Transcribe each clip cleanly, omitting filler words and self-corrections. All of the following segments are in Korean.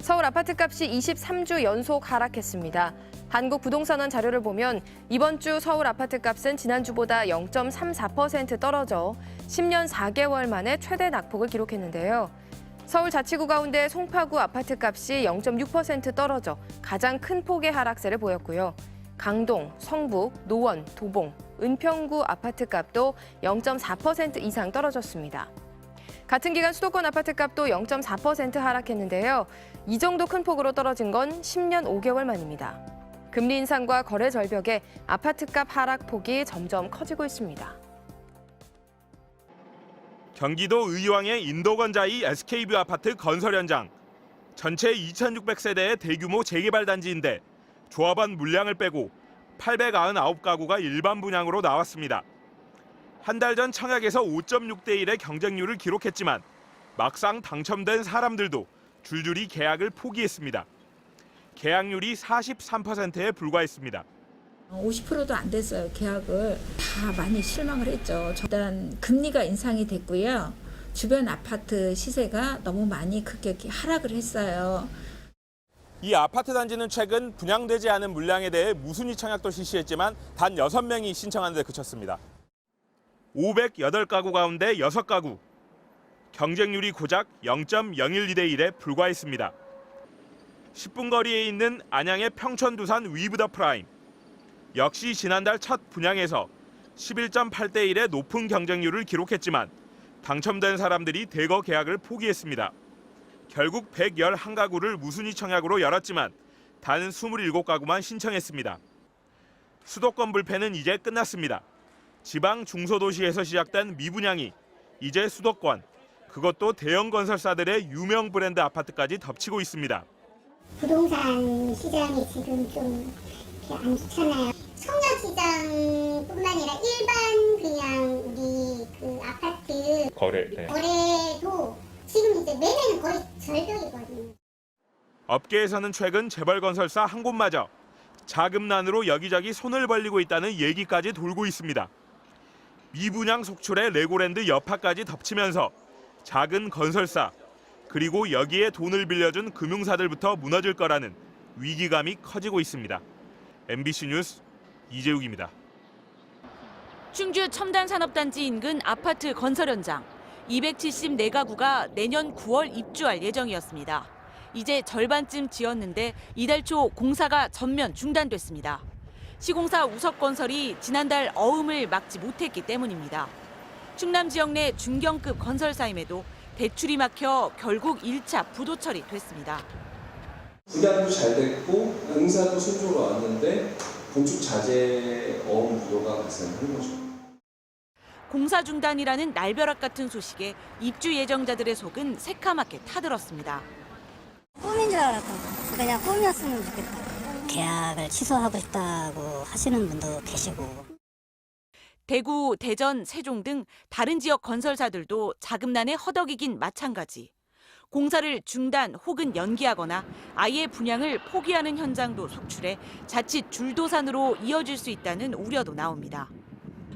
서울 아파트값이 23주 연속 하락했습니다. 한국부동산원 자료를 보면 이번 주 서울 아파트값은 지난주보다 0.34% 떨어져 10년 4개월 만에 최대 낙폭을 기록했는데요. 서울 자치구 가운데 송파구 아파트값이 0.6% 떨어져 가장 큰 폭의 하락세를 보였고요. 강동, 성북, 노원, 도봉, 은평구 아파트값도 0.4% 이상 떨어졌습니다. 같은 기간 수도권 아파트값도 0.4% 하락했는데요. 이 정도 큰 폭으로 떨어진 건 10년 5개월 만입니다. 금리 인상과 거래 절벽에 아파트값 하락폭이 점점 커지고 있습니다. 경기도 의왕의 인도건자이 SK뷰 아파트 건설 현장. 전체 2,600세대의 대규모 재개발 단지인데 조합원 물량을 빼고 899가구가 일반 분양으로 나왔습니다. 한 달 전 청약에서 5.6대 1의 경쟁률을 기록했지만 막상 당첨된 사람들도 줄줄이 계약을 포기했습니다. 계약률이 43%에 불과했습니다. 50%도 안 됐어요. 계약을 다 많이 실망을 했죠. 일단 금리가 인상이 됐고요. 주변 아파트 시세가 너무 많이 급격히 하락을 했어요. 이 아파트 단지는 최근 분양되지 않은 물량에 대해 무순위 청약도 실시했지만 단 6명이 신청한 데 그쳤습니다. 508가구 가운데 6가구. 경쟁률이 고작 0.012대 1에 불과했습니다. 10분 거리에 있는 안양의 평촌두산 위브더 프라임. 역시 지난달 첫 분양에서 11.8대 1의 높은 경쟁률을 기록했지만 당첨된 사람들이 대거 계약을 포기했습니다. 결국 111가구를 무순위 청약으로 열었지만 단 27가구만 신청했습니다. 수도권 불패는 이제 끝났습니다. 지방 중소도시에서 시작된 미분양이 이제 수도권, 그것도 대형 건설사들의 유명 브랜드 아파트까지 덮치고 있습니다. 부동산 시장이 지금 좀 안 좋잖아요. 청년 시장뿐만 아니라 일반 그냥 우리 그 아파트 거래도 지금 이제 매매는 거의 절벽이거든요. 업계에서는 최근 재벌 건설사 한 곳마저 자금난으로 여기저기 손을 벌리고 있다는 얘기까지 돌고 있습니다. 미분양 속출에 레고랜드 여파까지 덮치면서 작은 건설사 그리고 여기에 돈을 빌려준 금융사들부터 무너질 거라는 위기감이 커지고 있습니다. MBC 뉴스 이재욱입니다. 충주 첨단산업단지 인근 아파트 건설 현장. 274가구가 내년 9월 입주할 예정이었습니다. 이제 절반쯤 지었는데 이달 초 공사가 전면 중단됐습니다. 시공사 우석건설이 지난달 어음을 막지 못했기 때문입니다. 충남 지역 내 중견급 건설사임에도 대출이 막혀 결국 1차 부도 처리됐습니다. 분양도 잘 됐고 공사도 순조로 왔는데 건축 자재 어음 부도가 발생한 거죠. 공사 중단이라는 날벼락 같은 소식에 입주 예정자들의 속은 새카맣게 타들었습니다. 꿈인 줄 알았다고. 그냥 꿈이었으면 좋겠다. 계약을 취소하고 싶다고 하시는 분도 계시고. 대구, 대전, 세종 등 다른 지역 건설사들도 자금난에 허덕이긴 마찬가지. 공사를 중단 혹은 연기하거나 아예 분양을 포기하는 현장도 속출해 자칫 줄도산으로 이어질 수 있다는 우려도 나옵니다.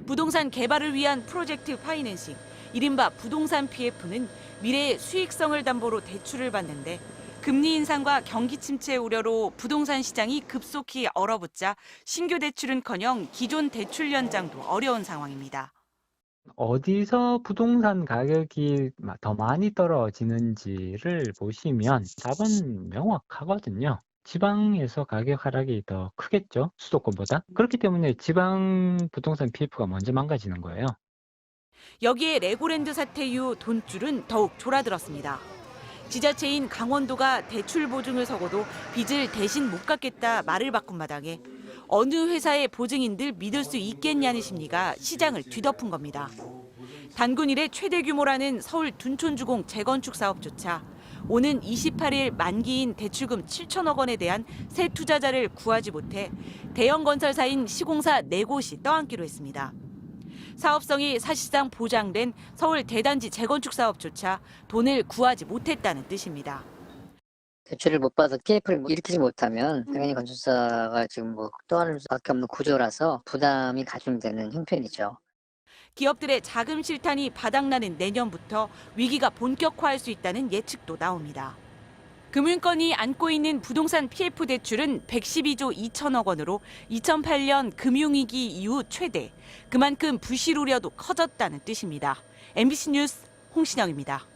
부동산 개발을 위한 프로젝트 파이낸싱, 이른바 부동산 PF는 미래의 수익성을 담보로 대출을 받는데 금리 인상과 경기 침체 우려로 부동산 시장이 급속히 얼어붙자 신규 대출은커녕 기존 대출 연장도 어려운 상황입니다. 어디서 부동산 가격이 더 많이 떨어지는지를 보시면 답은 명확하거든요. 지방에서 가격 하락이 더 크겠죠, 수도권보다. 그렇기 때문에 지방 부동산 PF가 먼저 망가지는 거예요. 여기에 레고랜드 사태 이후 돈줄은 더욱 졸아들었습니다. 지자체인 강원도가 대출 보증을 서고도 빚을 대신 못 갚겠다 말을 바꾼 마당에 어느 회사의 보증인들 믿을 수 있겠냐는 심리가 시장을 뒤덮은 겁니다. 단군 이래 최대 규모라는 서울 둔촌주공 재건축 사업조차 오는 28일 만기인 대출금 7천억 원에 대한 새 투자자를 구하지 못해 대형 건설사인 시공사 4곳이 떠안기로 했습니다. 사업성이 사실상 보장된 서울 대단지 재건축 사업조차 돈을 구하지 못했다는 뜻입니다. 대출을 못 받아서 PF를 일으키지 못하면 당연히 건설사가 지금 떠안을 수밖에 없는 구조라서 부담이 가중되는 형편이죠. 기업들의 자금 실탄이 바닥나는 내년부터 위기가 본격화할 수 있다는 예측도 나옵니다. 금융권이 안고 있는 부동산 PF 대출은 112조 2천억 원으로 2008년 금융위기 이후 최대. 그만큼 부실 우려도 커졌다는 뜻입니다. MBC 뉴스 홍신영입니다.